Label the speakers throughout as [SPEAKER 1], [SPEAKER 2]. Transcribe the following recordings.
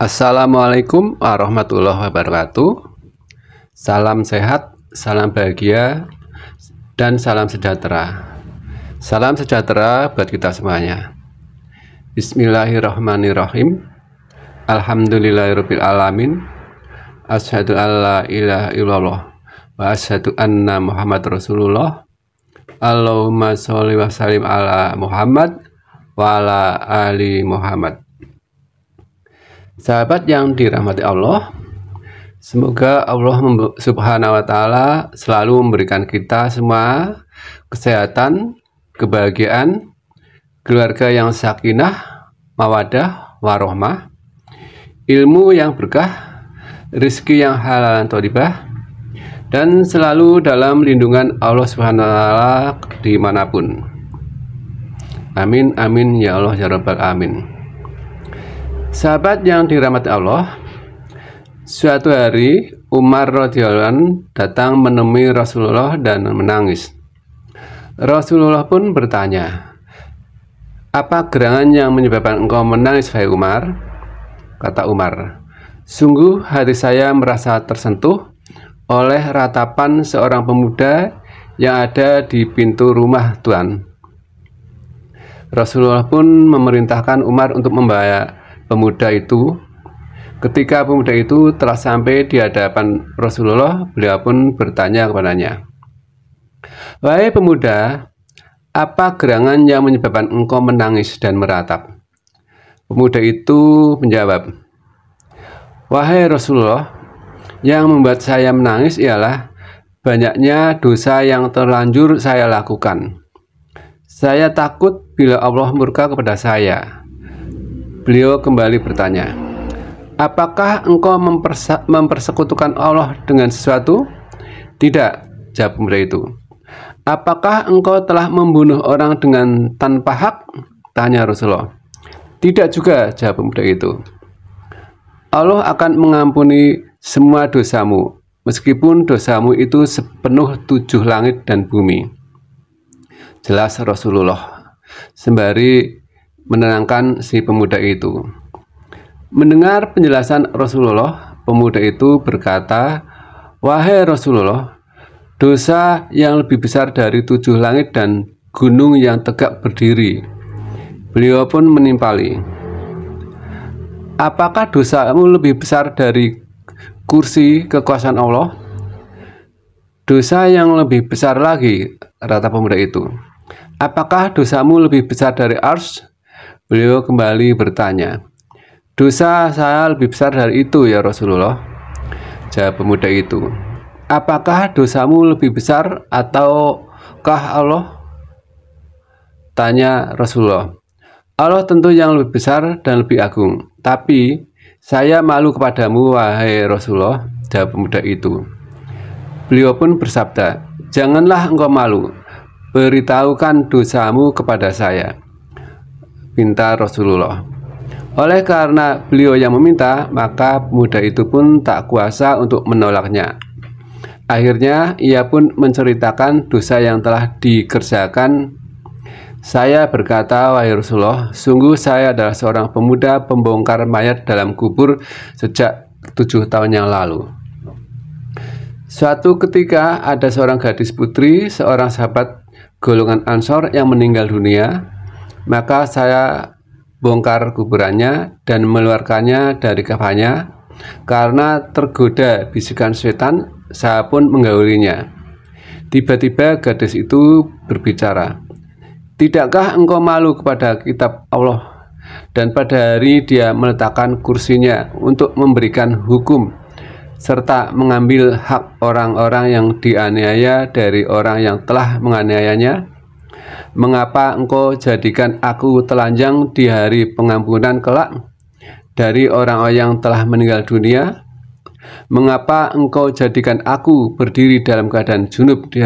[SPEAKER 1] Assalamualaikum warahmatullahi wabarakatuh. Salam sehat, salam bahagia, dan salam sejahtera. Salam sejahtera buat kita semuanya. Bismillahirrahmanirrahim. Alhamdulillahirabbil alamin. Asyhadu alla ilaha illallah wa asyhadu anna Muhammad Rasulullah. Allahumma sholli wa sallim ala Muhammad wa ala ali Muhammad. Sahabat yang dirahmati Allah, semoga Allah Subhanahu wa Ta'ala selalu memberikan kita semua kesehatan, kebahagiaan, keluarga yang sakinah, mawadah, warohmah, ilmu yang berkah, rezeki yang halal dan thayyibah, dan selalu dalam lindungan Allah Subhanahu wa Ta'ala dimanapun. Amin, amin, ya Allah, ya Rabbal Amin. Sahabat yang dirahmati Allah, suatu hari Umar radhiyallahu anhu datang menemui Rasulullah dan menangis. Rasulullah pun bertanya, "Apa gerangan yang menyebabkan engkau menangis, wahai Umar?" Kata Umar, "Sungguh hati saya merasa tersentuh oleh ratapan seorang pemuda yang ada di pintu rumah Tuhan." Rasulullah pun memerintahkan Umar untuk membawa pemuda itu. Ketika pemuda itu telah sampai di hadapan Rasulullah, beliau pun bertanya kepadanya, "Wahai pemuda, apa gerangan yang menyebabkan engkau menangis dan meratap?" Pemuda itu menjawab, "Wahai Rasulullah, yang membuat saya menangis ialah banyaknya dosa yang terlanjur saya lakukan. Saya takut bila Allah murka kepada saya." Beliau kembali bertanya, "Apakah engkau mempersekutukan Allah dengan sesuatu?" "Tidak," jawab pemuda itu. "Apakah engkau telah membunuh orang dengan tanpa hak?" tanya Rasulullah. "Tidak juga," jawab pemuda itu. "Allah akan mengampuni semua dosamu, meskipun dosamu itu sepenuh 7 langit dan bumi." Jelas Rasulullah sembari menenangkan si pemuda itu. Mendengar penjelasan Rasulullah, pemuda itu berkata, "Wahai Rasulullah, dosa yang lebih besar dari 7 langit dan gunung yang tegak berdiri." Beliau pun menimpali, "Apakah dosamu lebih besar dari kursi kekuasaan Allah?" "Dosa yang lebih besar lagi," kata pemuda itu. "Apakah dosamu lebih besar dari arsy?" Beliau kembali bertanya, "Dosa saya lebih besar dari itu, ya Rasulullah." Jawab pemuda itu, "Apakah dosamu lebih besar ataukah Allah?" Tanya Rasulullah. "Allah tentu yang lebih besar dan lebih agung, tapi saya malu kepadamu, wahai Rasulullah." Jawab pemuda itu. Beliau pun bersabda, "Janganlah engkau malu, beritahukan dosamu kepada saya," pinta Rasulullah. Oleh karena beliau yang meminta, maka pemuda itu pun tak kuasa untuk menolaknya. Akhirnya ia pun menceritakan dosa yang telah dikerjakan. "Saya berkata, wahai Rasulullah, sungguh saya adalah seorang pemuda pembongkar mayat dalam kubur sejak 7 tahun yang lalu. Suatu ketika ada seorang gadis putri, seorang sahabat golongan Ansor yang meninggal dunia. Maka saya bongkar kuburannya dan mengeluarkannya dari kafannya. Karena tergoda bisikan setan, saya pun menggaulinya. Tiba-tiba gadis itu berbicara, 'Tidakkah engkau malu kepada kitab Allah?' Dan pada hari dia meletakkan kursinya untuk memberikan hukum serta mengambil hak orang-orang yang dianiaya dari orang yang telah menganiayanya. Mengapa engkau jadikan aku telanjang di hari pengampunan kelak dari orang-orang yang telah meninggal dunia? Mengapa engkau jadikan aku berdiri dalam keadaan junub di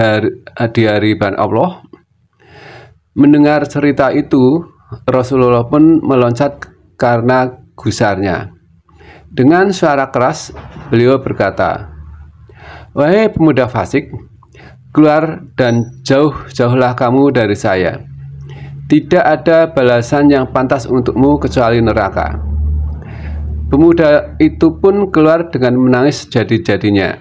[SPEAKER 1] hari ban Allah?" Mendengar cerita itu, Rasulullah pun meloncat karena gusarnya. Dengan suara keras, beliau berkata, "Wahai pemuda fasik, keluar dan jauh-jauhlah kamu dari saya. Tidak ada balasan yang pantas untukmu kecuali neraka." Pemuda itu pun keluar dengan menangis jadi-jadinya.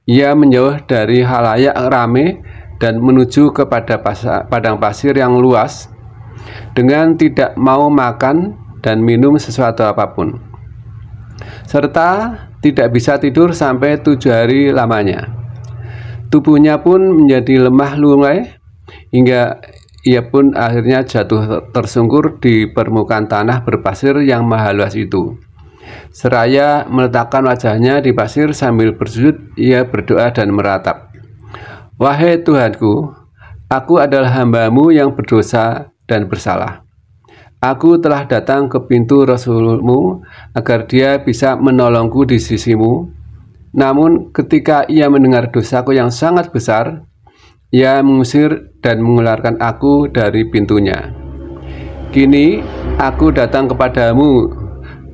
[SPEAKER 1] Ia menjauh dari halayak rame dan menuju kepada padang pasir yang luas dengan tidak mau makan dan minum sesuatu apapun, serta tidak bisa tidur sampai 7 hari lamanya. Tubuhnya pun menjadi lemah lunglai hingga ia pun akhirnya jatuh tersungkur di permukaan tanah berpasir yang maha luas itu. Seraya meletakkan wajahnya di pasir sambil bersujud, ia berdoa dan meratap, "Wahai Tuhanku, aku adalah hamba-Mu yang berdosa dan bersalah. Aku telah datang ke pintu Rasul-Mu agar dia bisa menolongku di sisi-Mu. Namun ketika ia mendengar dosaku yang sangat besar, ia mengusir dan mengeluarkan aku dari pintunya. Kini aku datang kepadamu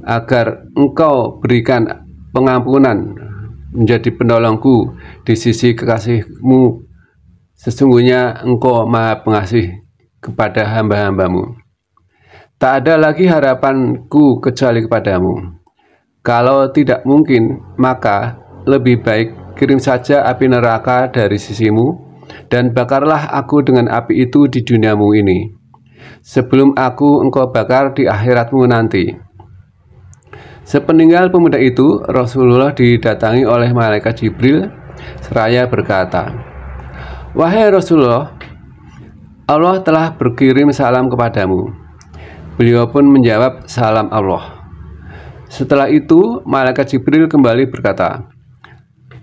[SPEAKER 1] agar Engkau berikan pengampunan menjadi penolongku di sisi kekasih-Mu. Sesungguhnya Engkau Maha Pengasih kepada hamba-hamba-Mu. Tak ada lagi harapanku kecuali kepadamu. Kalau tidak mungkin, maka lebih baik kirim saja api neraka dari sisi-Mu dan bakarlah aku dengan api itu di duniamu ini, sebelum aku Engkau bakar di akhiratmu nanti." Sepeninggal pemuda itu, Rasulullah didatangi oleh malaikat Jibril seraya berkata, "Wahai Rasulullah, Allah telah berkirim salam kepadamu." Beliau pun menjawab, "Salam Allah." Setelah itu malaikat Jibril kembali berkata,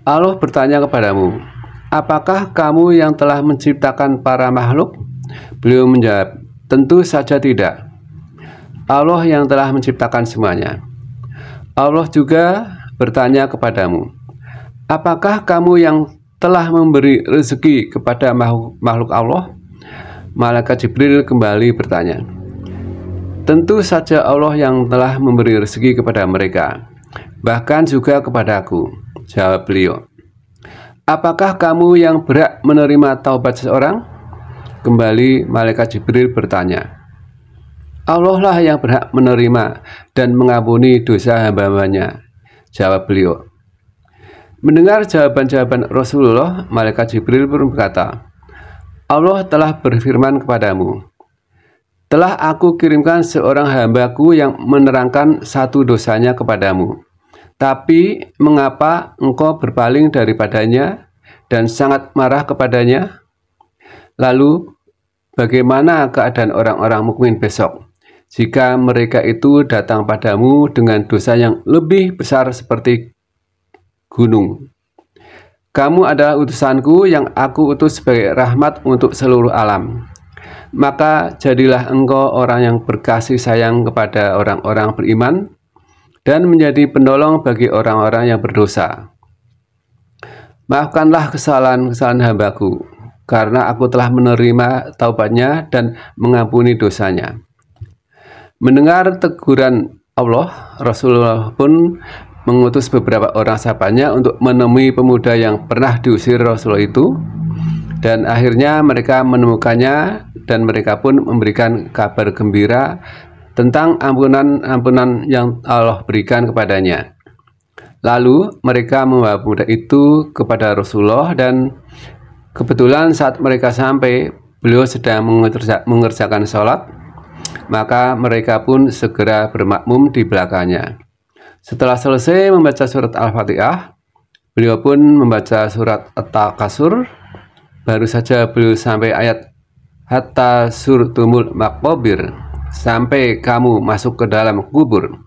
[SPEAKER 1] "Allah bertanya kepadamu, apakah kamu yang telah menciptakan para makhluk?" Beliau menjawab, "Tentu saja tidak. Allah yang telah menciptakan semuanya." Allah juga bertanya kepadamu, "Apakah kamu yang telah memberi rezeki kepada makhluk Allah?" Malaikat Jibril kembali bertanya, "Tentu saja Allah yang telah memberi rezeki kepada mereka, bahkan juga kepadaku." Jawab beliau, "Apakah kamu yang berhak menerima taubat seseorang?" Kembali malaikat Jibril bertanya, "Allah lah yang berhak menerima dan mengampuni dosa hamba-hambanya." Jawab beliau. Mendengar jawaban-jawaban Rasulullah, malaikat Jibril pun berkata, "Allah telah berfirman kepadamu, telah aku kirimkan seorang hambaku yang menerangkan satu dosanya kepadamu. Tapi mengapa engkau berpaling daripadanya dan sangat marah kepadanya? Lalu bagaimana keadaan orang-orang mukmin besok, jika mereka itu datang padamu dengan dosa yang lebih besar seperti gunung? Kamu adalah utusanku yang aku utus sebagai rahmat untuk seluruh alam. Maka jadilah engkau orang yang berkasih sayang kepada orang-orang beriman dan menjadi penolong bagi orang-orang yang berdosa. Maafkanlah kesalahan-kesalahan hambaku, karena aku telah menerima taubatnya dan mengampuni dosanya." Mendengar teguran Allah, Rasulullah pun mengutus beberapa orang sahabatnya untuk menemui pemuda yang pernah diusir Rasulullah itu, dan akhirnya mereka menemukannya dan mereka pun memberikan kabar gembira tentang ampunan yang Allah berikan kepadanya. Lalu mereka membawa pemuda itu kepada Rasulullah, dan kebetulan saat mereka sampai, beliau sedang mengerjakan sholat, maka mereka pun segera bermakmum di belakangnya. Setelah selesai membaca surat Al-Fatihah, beliau pun membaca surat At-Takasur. Baru saja beliau sampai ayat "Hatta surtumul maqabir", sampai kamu masuk ke dalam kubur,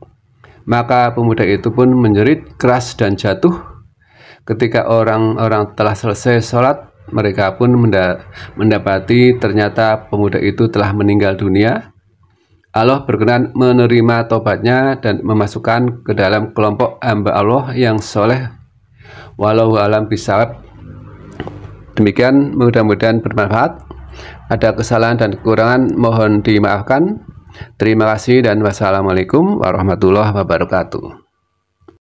[SPEAKER 1] maka pemuda itu pun menjerit keras dan jatuh. Ketika orang-orang telah selesai sholat, mereka pun mendapati ternyata pemuda itu telah meninggal dunia. Allah berkenan menerima tobatnya dan memasukkan ke dalam kelompok hamba Allah yang soleh. Wallahu a'lam bishawab. Demikian, mudah-mudahan bermanfaat. Ada kesalahan dan kekurangan mohon dimaafkan. Terima kasih dan wassalamualaikum warahmatullahi wabarakatuh.